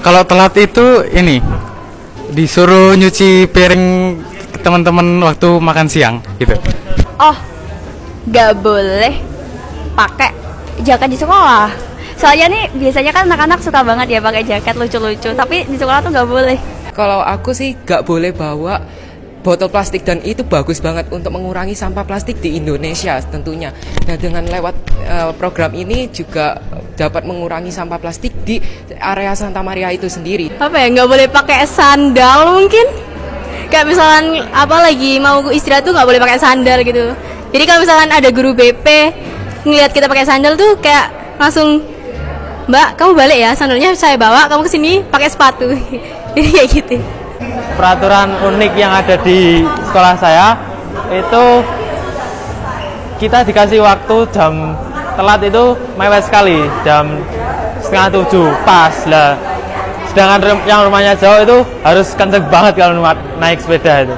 Kalau telat itu ini disuruh nyuci piring teman-teman waktu makan siang gitu. Oh, nggak boleh pakai jaket di sekolah. Soalnya nih biasanya kan anak-anak suka banget ya pakai jaket lucu-lucu, tapi di sekolah tuh nggak boleh. Kalau aku sih nggak boleh bawa botol plastik, dan itu bagus banget untuk mengurangi sampah plastik di Indonesia tentunya. Nah, dengan lewat program ini juga dapat mengurangi sampah plastik di area Santa Maria itu sendiri. Apa ya, nggak boleh pakai sandal mungkin? Kayak misalkan apa lagi mau istirahat tuh nggak boleh pakai sandal gitu. Jadi kalau misalkan ada guru BP ngelihat kita pakai sandal tuh kayak langsung, Mbak, kamu balik ya, sandalnya saya bawa, kamu kesini pakai sepatu. Jadi kayak gitu. Peraturan unik yang ada di sekolah saya itu kita dikasih waktu jam telat itu mepet sekali, jam 6:30 pas lah. Sedangkan yang rumahnya jauh itu harus kenceng banget kalau naik sepeda itu.